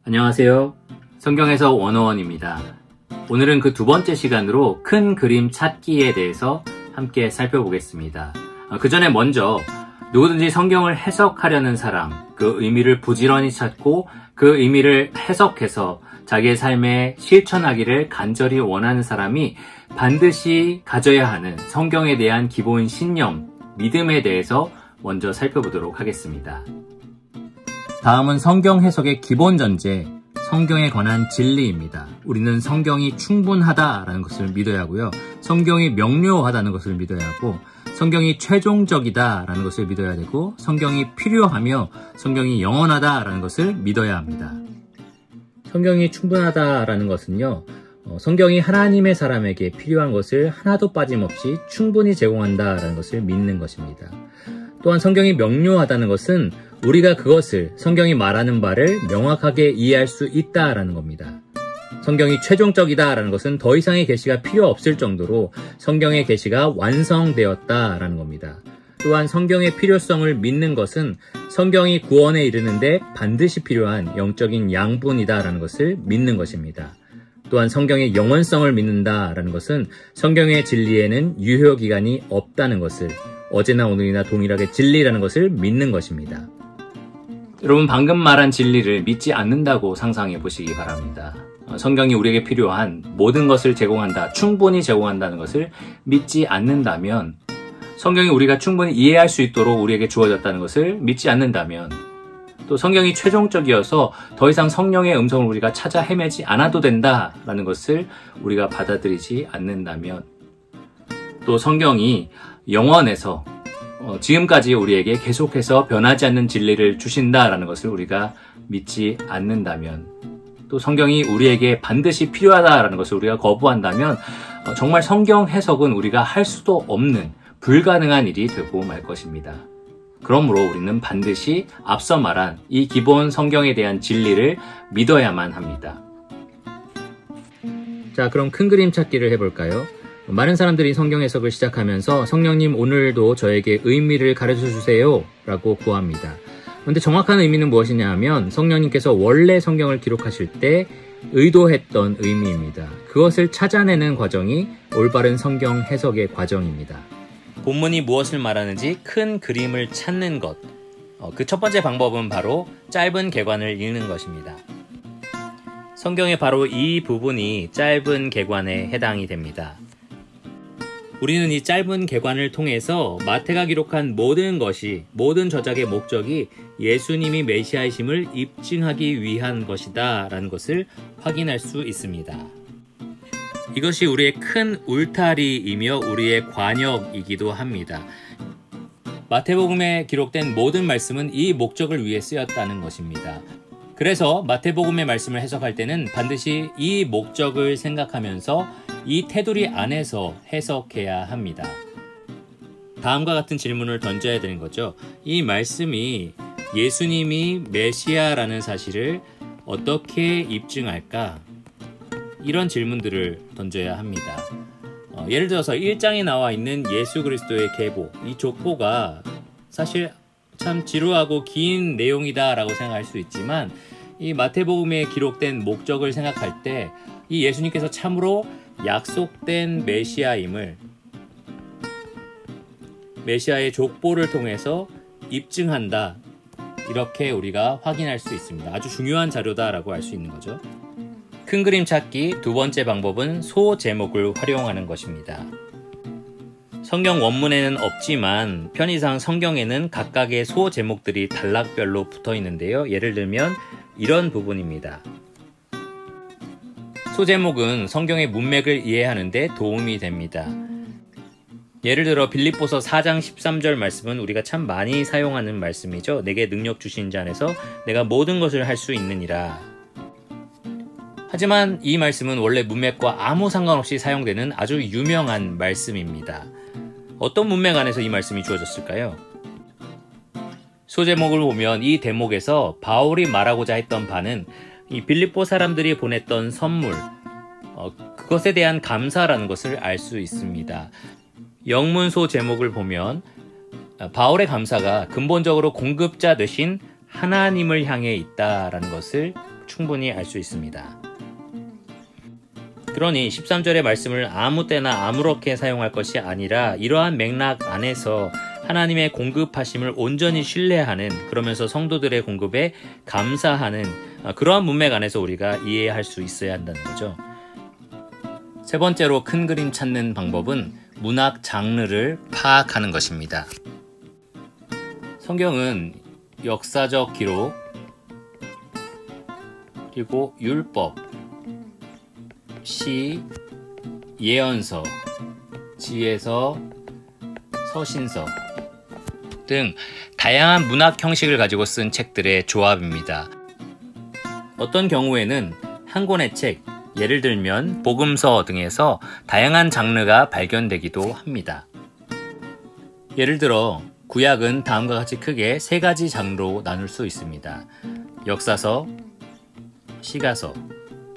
안녕하세요. 성경에서 원어원입니다. 오늘은 그 두 번째 시간으로 큰 그림 찾기에 대해서 함께 살펴보겠습니다. 그 전에 먼저 누구든지 성경을 해석하려는 사람, 그 의미를 부지런히 찾고 그 의미를 해석해서 자기의 삶에 실천하기를 간절히 원하는 사람이 반드시 가져야 하는 성경에 대한 기본 신념, 믿음에 대해서 먼저 살펴보도록 하겠습니다. 다음은 성경 해석의 기본 전제, 성경에 관한 진리입니다. 우리는 성경이 충분하다라는 것을 믿어야 하고요. 성경이 명료하다는 것을 믿어야 하고, 성경이 최종적이다라는 것을 믿어야 되고, 성경이 필요하며 성경이 영원하다라는 것을 믿어야 합니다. 성경이 충분하다라는 것은요, 성경이 하나님의 사람에게 필요한 것을 하나도 빠짐없이 충분히 제공한다라는 것을 믿는 것입니다. 또한 성경이 명료하다는 것은 우리가 그것을, 성경이 말하는 바를 명확하게 이해할 수 있다라는 겁니다. 성경이 최종적이다라는 것은 더 이상의 계시가 필요 없을 정도로 성경의 계시가 완성되었다라는 겁니다. 또한 성경의 필요성을 믿는 것은 성경이 구원에 이르는데 반드시 필요한 영적인 양분이다라는 것을 믿는 것입니다. 또한 성경의 영원성을 믿는다라는 것은 성경의 진리에는 유효기간이 없다는 것을, 어제나 오늘이나 동일하게 진리라는 것을 믿는 것입니다. 여러분, 방금 말한 진리를 믿지 않는다고 상상해 보시기 바랍니다. 성경이 우리에게 필요한 모든 것을 제공한다, 충분히 제공한다는 것을 믿지 않는다면, 성경이 우리가 충분히 이해할 수 있도록 우리에게 주어졌다는 것을 믿지 않는다면, 또 성경이 최종적이어서 더 이상 성령의 음성을 우리가 찾아 헤매지 않아도 된다라는 것을 우리가 받아들이지 않는다면, 또 성경이 영원해서 지금까지 우리에게 계속해서 변하지 않는 진리를 주신다라는 것을 우리가 믿지 않는다면, 또 성경이 우리에게 반드시 필요하다라는 것을 우리가 거부한다면 정말 성경 해석은 우리가 할 수도 없는 불가능한 일이 되고 말 것입니다. 그러므로 우리는 반드시 앞서 말한 이 기본 성경에 대한 진리를 믿어야만 합니다. 자, 그럼 큰 그림 찾기를 해볼까요? 많은 사람들이 성경 해석을 시작하면서 성령님 오늘도 저에게 의미를 가르쳐 주세요 라고 구합니다. 그런데 정확한 의미는 무엇이냐 하면 성령님께서 원래 성경을 기록하실 때 의도했던 의미입니다. 그것을 찾아내는 과정이 올바른 성경 해석의 과정입니다. 본문이 무엇을 말하는지 큰 그림을 찾는 것, 그 첫 번째 방법은 바로 짧은 개관을 읽는 것입니다. 성경의 바로 이 부분이 짧은 개관에 해당이 됩니다. 우리는 이 짧은 개관을 통해서 마태가 기록한 모든 것이, 모든 저작의 목적이 예수님이 메시아이심을 입증하기 위한 것이다 라는 것을 확인할 수 있습니다. 이것이 우리의 큰 울타리이며 우리의 관역이기도 합니다. 마태복음에 기록된 모든 말씀은 이 목적을 위해 쓰였다는 것입니다. 그래서 마태복음의 말씀을 해석할 때는 반드시 이 목적을 생각하면서 이 테두리 안에서 해석해야 합니다. 다음과 같은 질문을 던져야 되는 거죠. 이 말씀이 예수님이 메시아라는 사실을 어떻게 입증할까? 이런 질문들을 던져야 합니다. 예를 들어서 1장에 나와 있는 예수 그리스도의 계보, 이 족보가 사실 참 지루하고 긴 내용이다 라고 생각할 수 있지만, 이 마태복음에 기록된 목적을 생각할 때 이 예수님께서 참으로 약속된 메시아임을 메시아의 족보를 통해서 입증한다, 이렇게 우리가 확인할 수 있습니다. 아주 중요한 자료다라고 할 수 있는 거죠. 큰 그림 찾기 두 번째 방법은 소제목을 활용하는 것입니다. 성경 원문에는 없지만 편의상 성경에는 각각의 소제목들이 단락별로 붙어 있는데요. 예를 들면 이런 부분입니다. 소제목은 성경의 문맥을 이해하는 데 도움이 됩니다. 예를 들어 빌립보서 4장 13절 말씀은 우리가 참 많이 사용하는 말씀이죠. 내게 능력 주신 자 안에서 내가 모든 것을 할 수 있느니라. 하지만 이 말씀은 원래 문맥과 아무 상관없이 사용되는 아주 유명한 말씀입니다. 어떤 문맥 안에서 이 말씀이 주어졌을까요? 소제목을 보면 이 대목에서 바울이 말하고자 했던 바는 이 빌립보 사람들이 보냈던 선물, 그것에 대한 감사라는 것을 알 수 있습니다. 영문소 제목을 보면 바울의 감사가 근본적으로 공급자 되신 하나님을 향해 있다라는 것을 충분히 알 수 있습니다. 그러니 13절의 말씀을 아무 때나 아무렇게 사용할 것이 아니라 이러한 맥락 안에서 하나님의 공급하심을 온전히 신뢰하는, 그러면서 성도들의 공급에 감사하는 그러한 문맥 안에서 우리가 이해할 수 있어야 한다는 거죠. 세 번째로 큰 그림 찾는 방법은 문학 장르를 파악하는 것입니다. 성경은 역사적 기록, 그리고 율법, 시, 예언서, 지혜서, 서신서 등 다양한 문학 형식을 가지고 쓴 책들의 조합입니다. 어떤 경우에는 한 권의 책, 예를 들면 복음서 등에서 다양한 장르가 발견되기도 합니다. 예를 들어 구약은 다음과 같이 크게 세 가지 장르로 나눌 수 있습니다. 역사서, 시가서,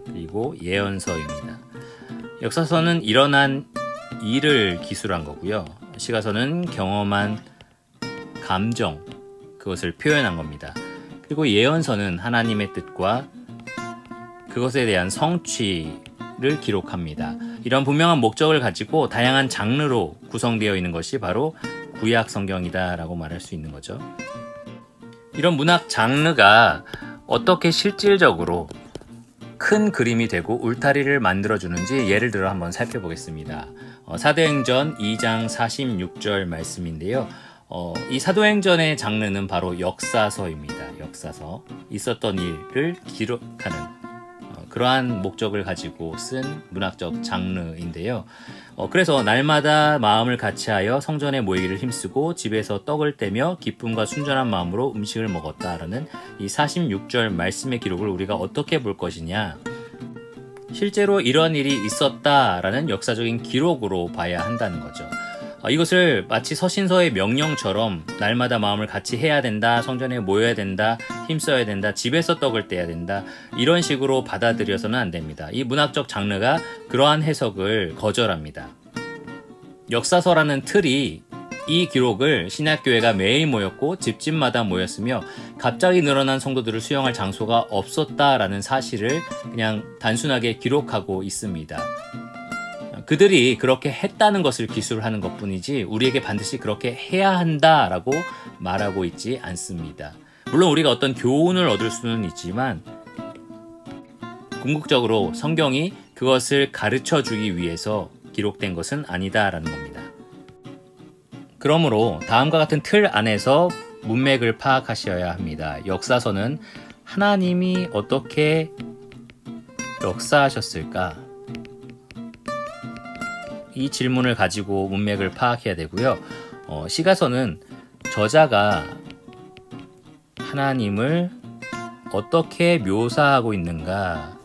그리고 예언서입니다. 역사서는 일어난 일을 기술한 거고요. 시가서는 경험한 감정, 그것을 표현한 겁니다. 그리고 예언서는 하나님의 뜻과 그것에 대한 성취를 기록합니다. 이런 분명한 목적을 가지고 다양한 장르로 구성되어 있는 것이 바로 구약 성경이다 라고 말할 수 있는 거죠. 이런 문학 장르가 어떻게 실질적으로 큰 그림이 되고 울타리를 만들어주는지 예를 들어 한번 살펴보겠습니다. 사도행전 2장 46절 말씀인데요. 이 사도행전의 장르는 바로 역사서입니다. 역사서, 있었던 일을 기록하는 그러한 목적을 가지고 쓴 문학적 장르인데요. 그래서 날마다 마음을 같이하여 성전에 모이기를 힘쓰고 집에서 떡을 떼며 기쁨과 순전한 마음으로 음식을 먹었다라는 이 46절 말씀의 기록을 우리가 어떻게 볼 것이냐, 실제로 이런 일이 있었다라는 역사적인 기록으로 봐야 한다는 거죠. 이것을 마치 서신서의 명령처럼 날마다 마음을 같이 해야 된다, 성전에 모여야 된다, 힘써야 된다, 집에서 떡을 떼야 된다, 이런 식으로 받아들여서는 안 됩니다. 이 문학적 장르가 그러한 해석을 거절합니다. 역사서라는 틀이 이 기록을 신약교회가 매일 모였고 집집마다 모였으며 갑자기 늘어난 성도들을 수용할 장소가 없었다라는 사실을 그냥 단순하게 기록하고 있습니다. 그들이 그렇게 했다는 것을 기술하는 것뿐이지 우리에게 반드시 그렇게 해야 한다라고 말하고 있지 않습니다. 물론 우리가 어떤 교훈을 얻을 수는 있지만 궁극적으로 성경이 그것을 가르쳐주기 위해서 기록된 것은 아니다라는 겁니다. 그러므로 다음과 같은 틀 안에서 문맥을 파악하셔야 합니다. 역사서는 하나님이 어떻게 역사하셨을까? 이 질문을 가지고 문맥을 파악해야 되고요. 시가서는 저자가 하나님을 어떻게 묘사하고 있는가,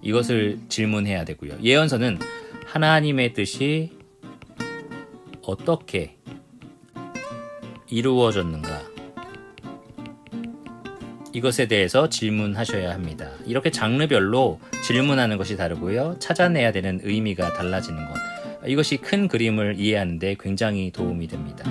이것을 질문해야 되고요. 예언서는 하나님의 뜻이 어떻게 이루어졌는가, 이것에 대해서 질문하셔야 합니다. 이렇게 장르별로 질문하는 것이 다르고요. 찾아내야 되는 의미가 달라지는 것, 이것이 큰 그림을 이해하는 데 굉장히 도움이 됩니다.